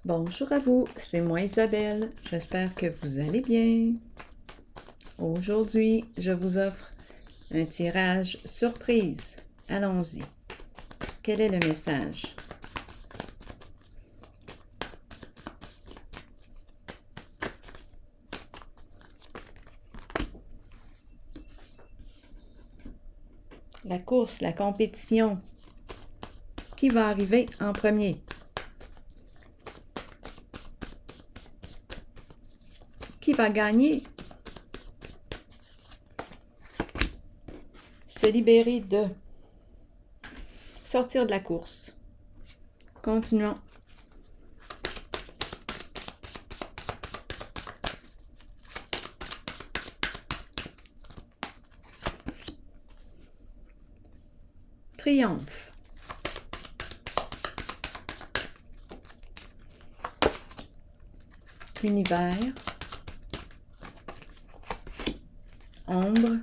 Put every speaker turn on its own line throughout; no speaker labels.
Bonjour à vous, c'est moi Isabelle. J'espère que vous allez bien. Aujourd'hui, je vous offre un tirage surprise. Allons-y. Quel est le message? La course, la compétition. Qui va arriver en premier? Qui va gagner? Se libérer de. Sortir de la course. Continuons. Triomphe. Univers. Ombre.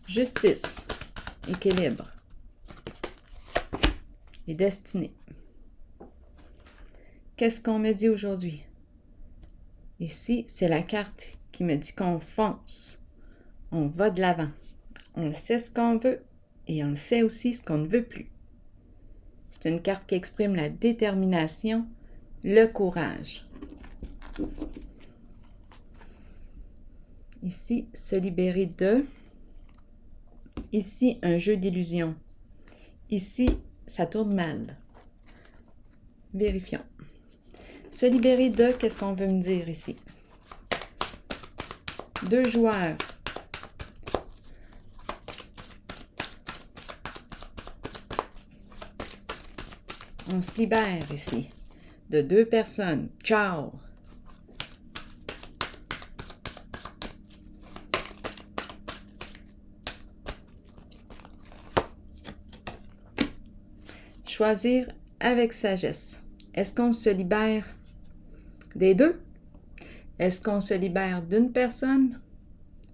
Justice. Équilibre. Et destinée. Qu'est-ce qu'on me dit aujourd'hui? Ici, c'est la carte qui me dit qu'on fonce. On va de l'avant. On sait ce qu'on veut et on sait aussi ce qu'on ne veut plus. C'est une carte qui exprime la détermination, le courage. Ici, se libérer de. Ici, un jeu d'illusion. Ici, ça tourne mal. Vérifions. Se libérer de, qu'est-ce qu'on veut me dire ici? Deux joueurs. On se libère ici de deux personnes. Ciao! Choisir avec sagesse. Est-ce qu'on se libère des deux? Est-ce qu'on se libère d'une personne?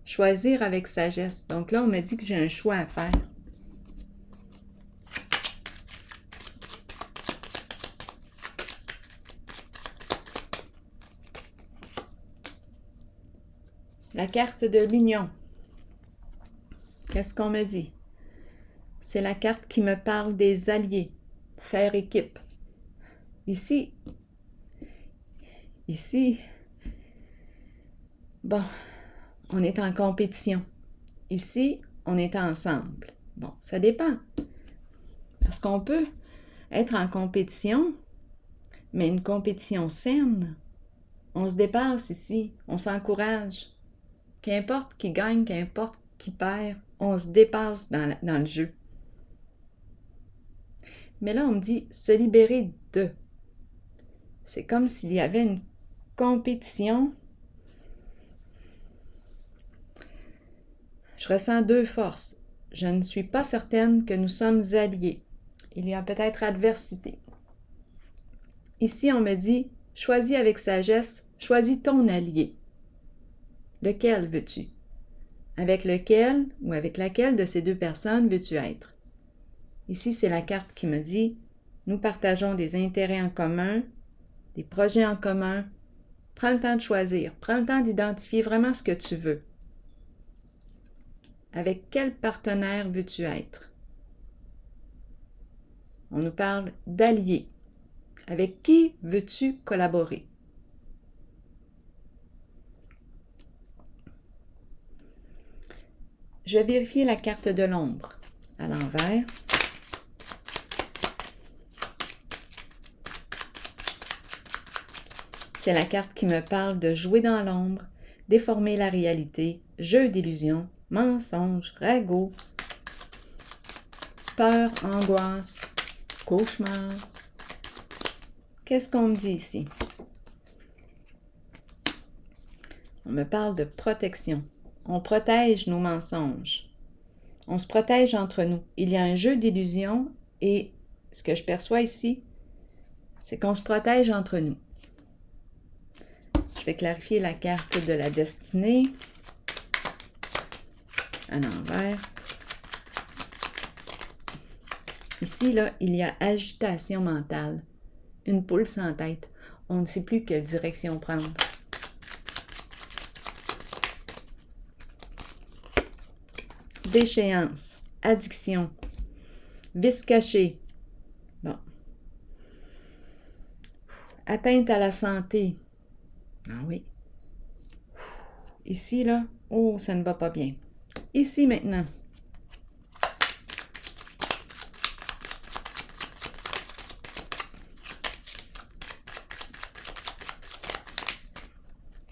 Choisir avec sagesse. Donc là, on me dit que j'ai un choix à faire. La carte de l'union. Qu'est-ce qu'on me dit? C'est la carte qui me parle des alliés. Faire équipe. Ici, bon, on est en compétition. Ici, on est ensemble. Bon, ça dépend. Parce qu'on peut être en compétition, mais une compétition saine. On se dépasse ici, on s'encourage. Qu'importe qui gagne, qu'importe qui perd, on se dépasse dans le jeu. Mais là, on me dit se libérer de. C'est comme s'il y avait une compétition. Je ressens deux forces. Je ne suis pas certaine que nous sommes alliés. Il y a peut-être adversité. Ici, on me dit choisis avec sagesse, choisis ton allié. Lequel veux-tu? Avec lequel ou avec laquelle de ces deux personnes veux-tu être? Ici, c'est la carte qui me dit nous partageons des intérêts en commun, des projets en commun. Prends le temps de choisir. Prends le temps d'identifier vraiment ce que tu veux. Avec quel partenaire veux-tu être? On nous parle d'alliés. Avec qui veux-tu collaborer? Je vais vérifier la carte de l'ombre à l'envers. C'est la carte qui me parle de jouer dans l'ombre, déformer la réalité, jeu d'illusion, mensonge, ragot, peur, angoisse, cauchemar. Qu'est-ce qu'on me dit ici? On me parle de protection. On protège nos mensonges. On se protège entre nous. Il y a un jeu d'illusion et ce que je perçois ici, c'est qu'on se protège entre nous. Je vais clarifier la carte de la destinée à l'envers. Ici, là, il y a agitation mentale, une poule sans tête. On ne sait plus quelle direction prendre. Déchéance, addiction, vice caché. Bon. Atteinte à la santé. Ah oui. Ici, là, oh, ça ne va pas bien. Ici, maintenant.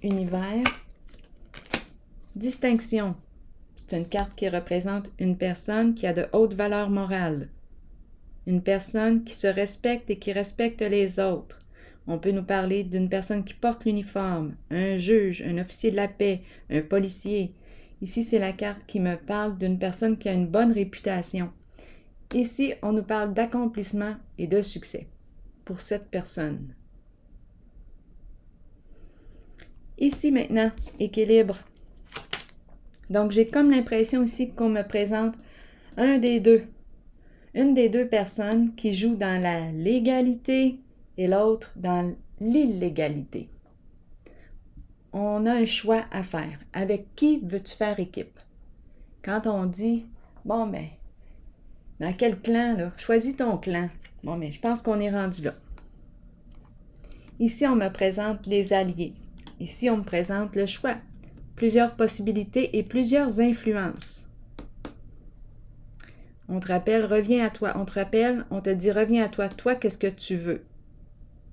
Univers. Distinction. C'est une carte qui représente une personne qui a de hautes valeurs morales. Une personne qui se respecte et qui respecte les autres. On peut nous parler d'une personne qui porte l'uniforme, un juge, un officier de la paix, un policier. Ici, c'est la carte qui me parle d'une personne qui a une bonne réputation. Ici, on nous parle d'accomplissement et de succès pour cette personne. Ici, maintenant, équilibre. Donc, j'ai comme l'impression ici qu'on me présente une des deux personnes qui joue dans la légalité et l'autre dans l'illégalité. On a un choix à faire. Avec qui veux-tu faire équipe? Quand on dit, bon, ben, dans quel clan, là? Choisis ton clan. Bon, mais je pense qu'on est rendu là. Ici, on me présente les alliés. Ici, on me présente le choix. Plusieurs possibilités et plusieurs influences. On te rappelle, reviens à toi. On te rappelle, on te dit, reviens à toi. Toi, qu'est-ce que tu veux?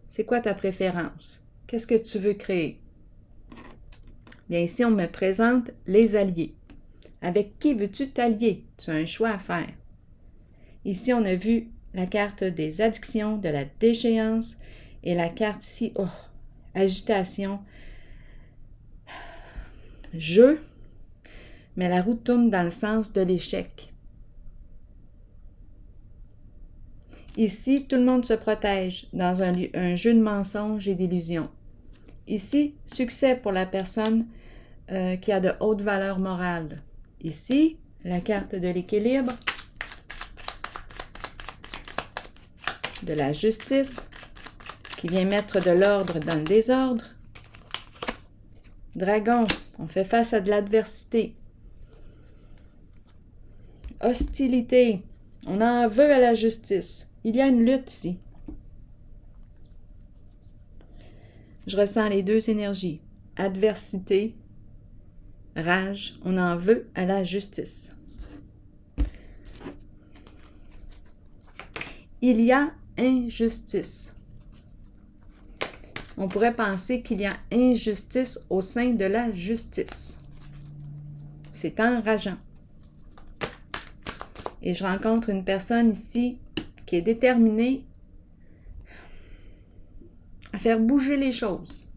C'est quoi ta préférence? Qu'est-ce que tu veux créer? Bien, ici, on me présente les alliés. Avec qui veux-tu t'allier? Tu as un choix à faire. Ici, on a vu la carte des addictions, de la déchéance et la carte ici, oh, agitation, jeu, mais la roue tourne dans le sens de l'échec. Ici, tout le monde se protège dans un jeu de mensonges et d'illusions. Ici, succès pour la personne qui a de hautes valeurs morales. Ici, la carte de l'équilibre, de la justice, qui vient mettre de l'ordre dans le désordre. Dragon, on fait face à de l'adversité. Hostilité, on en veut à la justice. Il y a une lutte ici. Je ressens les deux énergies. Adversité, rage, on en veut à la justice. Il y a injustice. On pourrait penser qu'il y a injustice au sein de la justice. C'est enrageant. Et je rencontre une personne ici qui est déterminée à faire bouger les choses.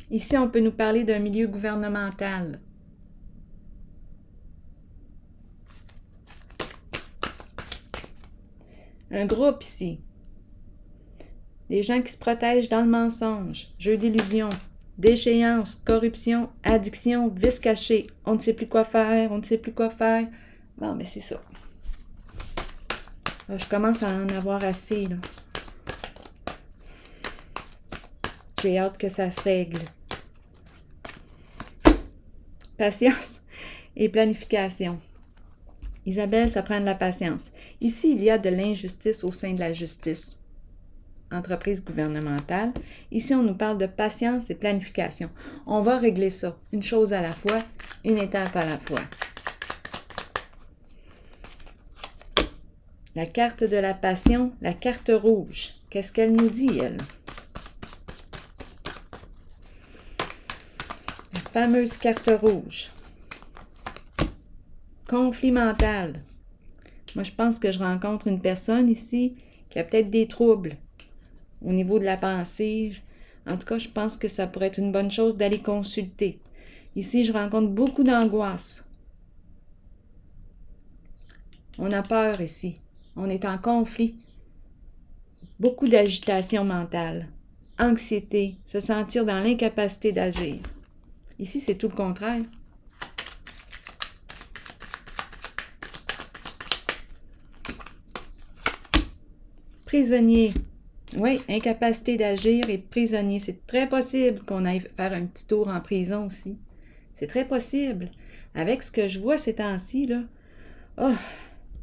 Ici, on peut nous parler d'un milieu gouvernemental. Un groupe ici. Des gens qui se protègent dans le mensonge, jeu d'illusion, déchéance, corruption, addiction, vice caché. On ne sait plus quoi faire, on ne sait plus quoi faire. Bon, mais c'est ça. Je commence à en avoir assez, là. J'ai hâte que ça se règle. Patience et planification. Isabelle, ça prend de la patience. Ici, il y a de l'injustice au sein de la justice. Entreprise gouvernementale. Ici, on nous parle de patience et planification. On va régler ça, une chose à la fois, une étape à la fois. La carte de la passion, la carte rouge. Qu'est-ce qu'elle nous dit, elle? La fameuse carte rouge. Conflit mental. Moi, je pense que je rencontre une personne ici qui a peut-être des troubles au niveau de la pensée. En tout cas, je pense que ça pourrait être une bonne chose d'aller consulter. Ici, je rencontre beaucoup d'angoisse. On a peur ici. On est en conflit. Beaucoup d'agitation mentale. anxiété, se sentir dans l'incapacité d'agir. Ici, c'est tout le contraire. Prisonnier. Oui, incapacité d'agir et prisonnier. C'est très possible qu'on aille faire un petit tour en prison aussi. C'est très possible. Avec ce que je vois ces temps-ci, là, oh,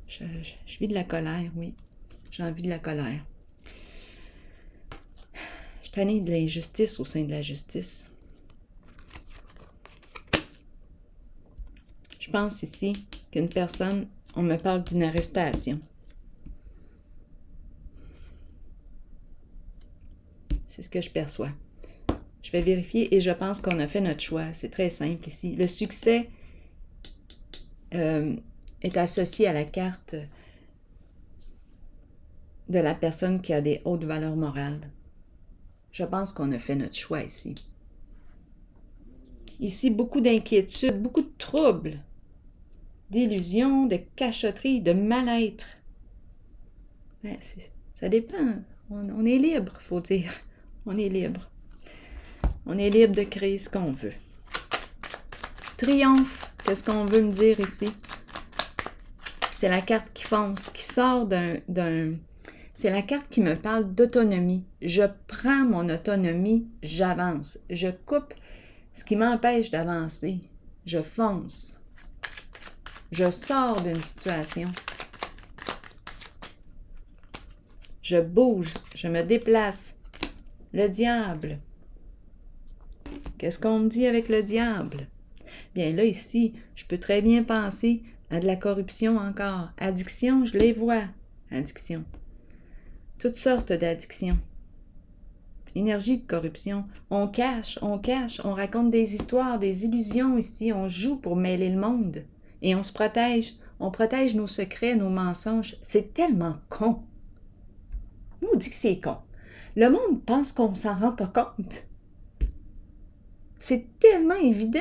je vis de la colère, oui. J'ai envie de la colère. Je suis tannée de l'injustice au sein de la justice. Je pense ici qu'une personne, on me parle d'une arrestation. C'est ce que je perçois. Je vais vérifier et je pense qu'on a fait notre choix. C'est très simple ici. Le succès est associé à la carte de la personne qui a des hautes valeurs morales. Je pense qu'on a fait notre choix ici. Ici, beaucoup d'inquiétudes, beaucoup de troubles, d'illusions, de cachotteries, de mal-être. Ben, ça dépend. On est libre, il faut dire. On est libre. On est libre de créer ce qu'on veut. Triomphe, qu'est-ce qu'on veut me dire ici? C'est la carte qui fonce, qui sort d'un... C'est la carte qui me parle d'autonomie. Je prends mon autonomie, j'avance. Je coupe ce qui m'empêche d'avancer. Je fonce. Je sors d'une situation. Je bouge, je me déplace. Le diable. Qu'est-ce qu'on me dit avec le diable? Bien là, ici, je peux très bien penser à de la corruption encore. Addiction, je les vois. Addiction. Toutes sortes d'addictions. Énergie de corruption. On cache, on raconte des histoires, des illusions ici. On joue pour mêler le monde. Et on se protège. On protège nos secrets, nos mensonges. C'est tellement con. On dit que c'est con. Le monde pense qu'on s'en rend pas compte. C'est tellement évident.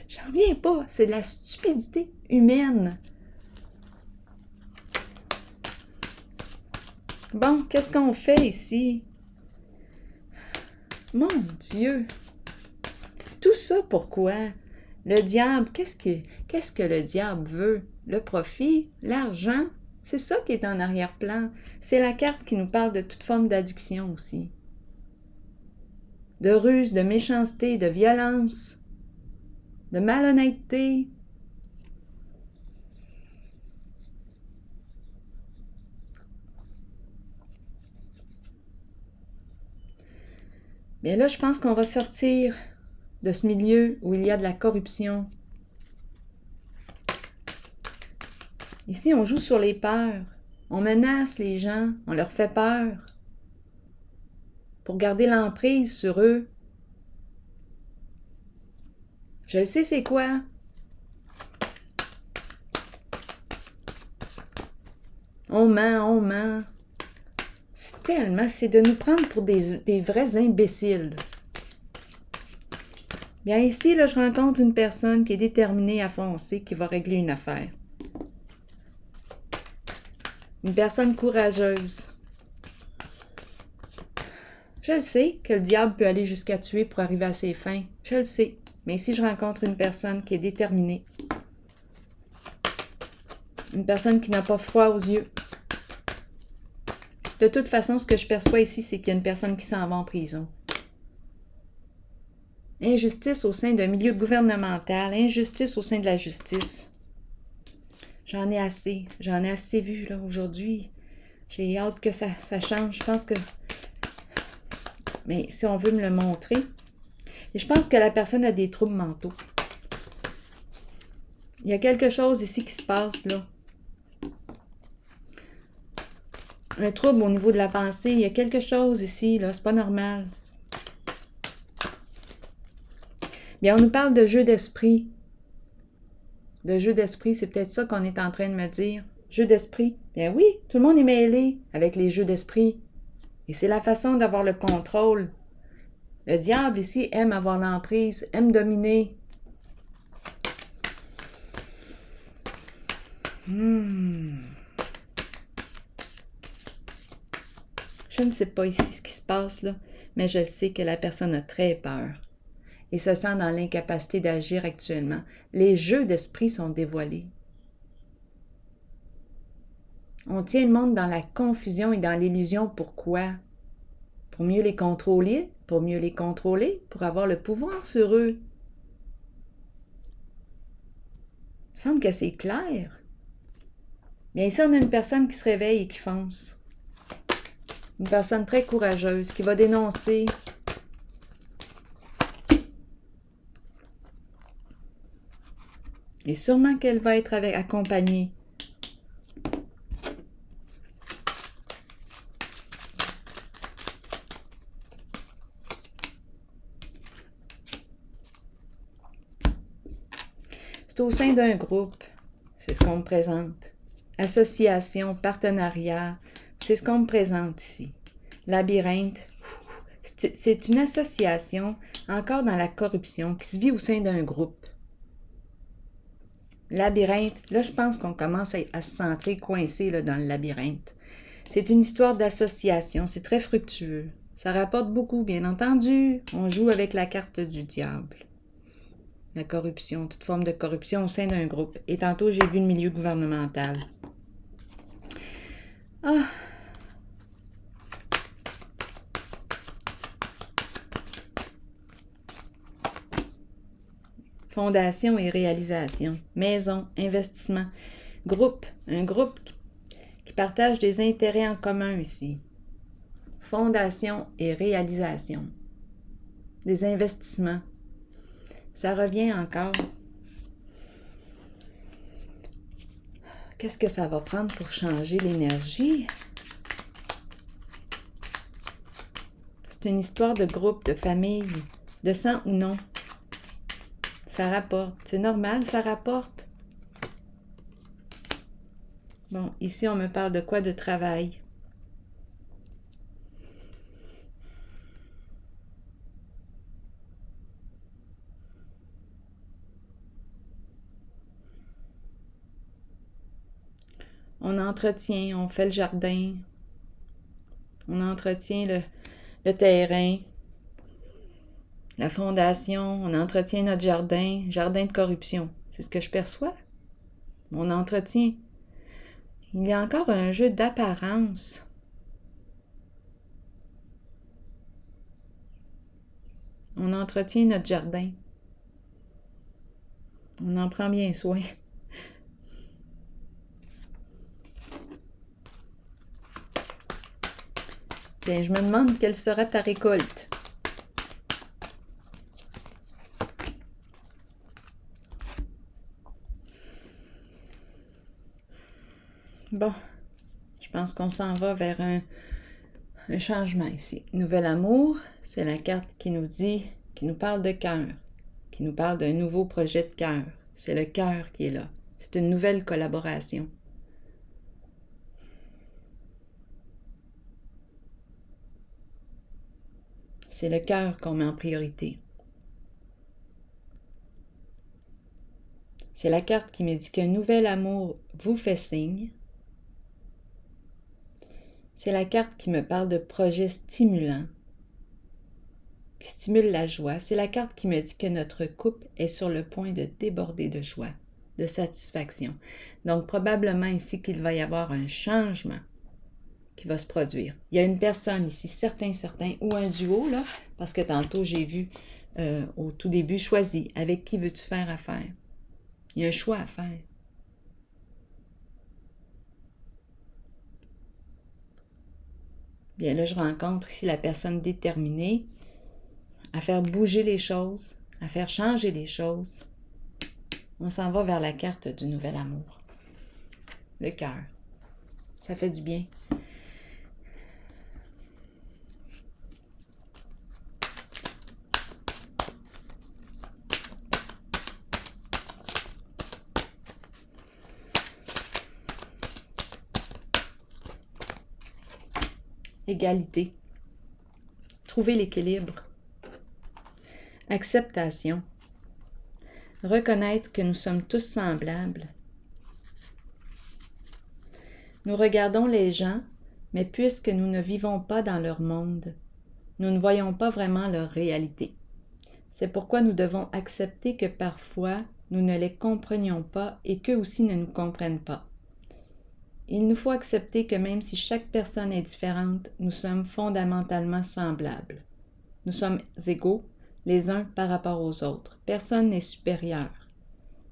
J'en reviens pas. C'est de la stupidité humaine. Bon, qu'est-ce qu'on fait ici? Mon Dieu! Tout ça pourquoi? Le diable, qu'est-ce que le diable veut? Le profit? L'argent? C'est ça qui est en arrière-plan. C'est la carte qui nous parle de toute forme d'addiction aussi. De ruse, de méchanceté, de violence, de malhonnêteté. Bien là, je pense qu'on va sortir de ce milieu où il y a de la corruption. Ici, on joue sur les peurs. On menace les gens, on leur fait peur pour garder l'emprise sur eux. Je le sais, c'est quoi? On ment. C'est de nous prendre pour des vrais imbéciles. Bien ici, là, je rencontre une personne qui est déterminée à foncer, qui va régler une affaire. Une personne courageuse. Je le sais que le diable peut aller jusqu'à tuer pour arriver à ses fins. Je le sais. Mais ici, je rencontre une personne qui est déterminée. Une personne qui n'a pas froid aux yeux. De toute façon, ce que je perçois ici, c'est qu'il y a une personne qui s'en va en prison. Injustice au sein d'un milieu gouvernemental, injustice au sein de la justice. J'en ai assez vu là aujourd'hui. J'ai hâte que ça change. Je pense que... Mais si on veut me le montrer... Et je pense que la personne a des troubles mentaux. Il y a quelque chose ici qui se passe là. Un trouble au niveau de la pensée. Il y a quelque chose ici, là. C'est pas normal. Bien, on nous parle de jeu d'esprit. De jeu d'esprit, c'est peut-être ça qu'on est en train de me dire. Jeu d'esprit. Bien oui, tout le monde est mêlé avec les jeux d'esprit. Et c'est la façon d'avoir le contrôle. Le diable ici aime avoir l'emprise, aime dominer. Je ne sais pas ici ce qui se passe là, mais je sais que la personne a très peur et se sent dans l'incapacité d'agir actuellement. Les jeux d'esprit sont dévoilés. On tient le monde dans la confusion et dans l'illusion. Pourquoi? Pour mieux les contrôler, pour avoir le pouvoir sur eux. Il semble que c'est clair. Bien ici, on a une personne qui se réveille et qui fonce. Une personne très courageuse qui va dénoncer. Et sûrement qu'elle va être accompagnée. C'est au sein d'un groupe. C'est ce qu'on me présente. Association, partenariat, c'est ce qu'on me présente ici. Labyrinthe, c'est une association encore dans la corruption qui se vit au sein d'un groupe. Labyrinthe, là je pense qu'on commence à se sentir coincé là, dans le labyrinthe. C'est une histoire d'association, c'est très fructueux. Ça rapporte beaucoup, bien entendu. On joue avec la carte du diable. La corruption, toute forme de corruption au sein d'un groupe. Et tantôt, j'ai vu le milieu gouvernemental. Ah! Fondation et réalisation. Maison, investissement. Groupe. Un groupe qui partage des intérêts en commun ici. Fondation et réalisation. Des investissements. Ça revient encore. Qu'est-ce que ça va prendre pour changer l'énergie? C'est une histoire de groupe, de famille, de sang ou non. Ça rapporte. C'est normal, ça rapporte. Bon, ici, on me parle de quoi? De travail. On entretient, on fait le jardin. On entretient le terrain. La fondation, on entretient notre jardin. Jardin de corruption. C'est ce que je perçois. On entretient. Il y a encore un jeu d'apparence. On entretient notre jardin. On en prend bien soin. Bien, je me demande quelle sera ta récolte. Bon, je pense qu'on s'en va vers un changement ici. Nouvel amour, c'est la carte qui nous dit, qui nous parle de cœur, qui nous parle d'un nouveau projet de cœur. C'est le cœur qui est là. C'est une nouvelle collaboration. C'est le cœur qu'on met en priorité. C'est la carte qui me dit qu'un nouvel amour vous fait signe. C'est la carte qui me parle de projets stimulants, qui stimulent la joie. C'est la carte qui me dit que notre couple est sur le point de déborder de joie, de satisfaction. Donc, probablement ici qu'il va y avoir un changement qui va se produire. Il y a une personne ici, certain, ou un duo, là, parce que tantôt j'ai vu au tout début, choisis, avec qui veux-tu faire affaire? Il y a un choix à faire. Bien là, je rencontre ici la personne déterminée à faire bouger les choses, à faire changer les choses. On s'en va vers la carte du nouvel amour. Le cœur. Ça fait du bien. Égalité. Trouver l'équilibre. Acceptation. Reconnaître que nous sommes tous semblables. Nous regardons les gens Mais puisque nous ne vivons pas dans leur monde, nous ne voyons pas vraiment leur réalité. C'est pourquoi nous devons accepter que parfois nous ne les comprenions pas et qu'eux aussi ne nous comprennent pas. Il nous faut accepter que même si chaque personne est différente, nous sommes fondamentalement semblables. Nous sommes égaux, les uns par rapport aux autres. Personne n'est supérieur.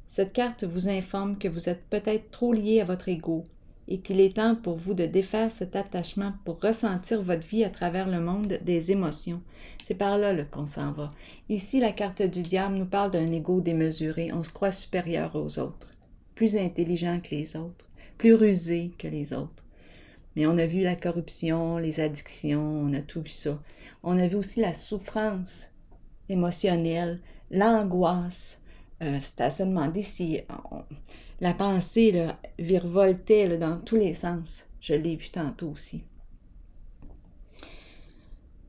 Cette carte vous informe que vous êtes peut-être trop liés à votre ego et qu'il est temps pour vous de défaire cet attachement pour ressentir votre vie à travers le monde des émotions. C'est par là qu'on s'en va. Ici, la carte du diable nous parle d'un ego démesuré. On se croit supérieur aux autres, plus intelligent que les autres, plus rusé que les autres. Mais on a vu la corruption, les addictions, on a tout vu ça. On a vu aussi la souffrance émotionnelle, l'angoisse. C'est à se demander si la pensée là, virevoltait là, dans tous les sens. Je l'ai vu tantôt aussi.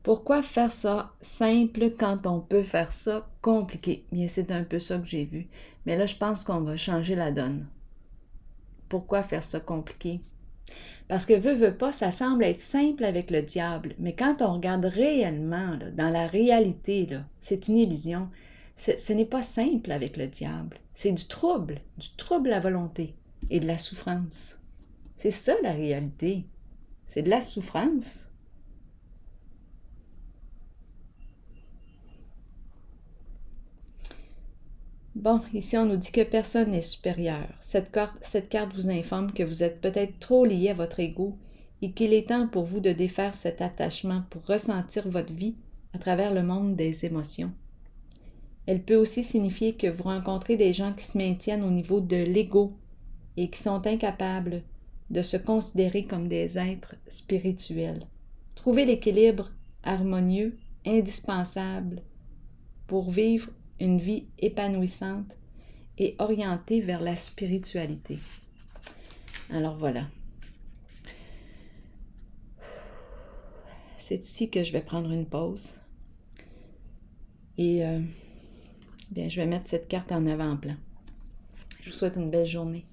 Pourquoi faire ça simple quand on peut faire ça compliqué? Bien, c'est un peu ça que j'ai vu. Mais là, je pense qu'on va changer la donne. Pourquoi faire ça compliqué? Parce que veut pas, ça semble être simple avec le diable. Mais quand on regarde réellement, là, dans la réalité, là, c'est une illusion. Ce n'est pas simple avec le diable. C'est du trouble à volonté et de la souffrance. C'est ça la réalité. C'est de la souffrance. Bon, ici on nous dit que personne n'est supérieur. Cette carte vous informe que vous êtes peut-être trop lié à votre ego et qu'il est temps pour vous de défaire cet attachement pour ressentir votre vie à travers le monde des émotions. Elle peut aussi signifier que vous rencontrez des gens qui se maintiennent au niveau de l'ego et qui sont incapables de se considérer comme des êtres spirituels. Trouvez l'équilibre harmonieux, indispensable pour vivre une vie épanouissante et orientée vers la spiritualité. Alors voilà. C'est ici que je vais prendre une pause. Et bien, je vais mettre cette carte en avant-plan. Je vous souhaite une belle journée.